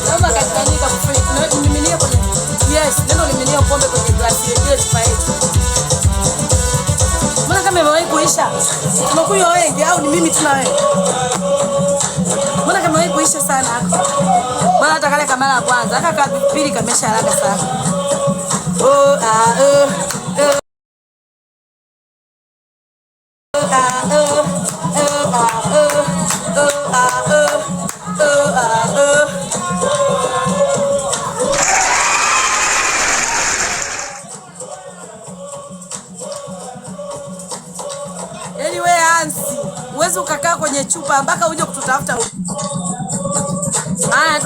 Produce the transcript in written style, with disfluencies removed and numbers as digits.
Kama katanyika kufanya nimiminia kwenye yes, neno limiminia pombe kwenye glasi ile chupa yetu. Mbona kama imewahi kuisha? Tunakunywa wengi au ni mimi tu na wewe? Mbona kama imewahi kuisha sana hapo? Mbona hata kale kama la kwanza, hata kama pili kamesha haraka sana. Anyway, Hansi, uwezi ukakaa kwenye chupa mpaka uje kututafuta. Haya.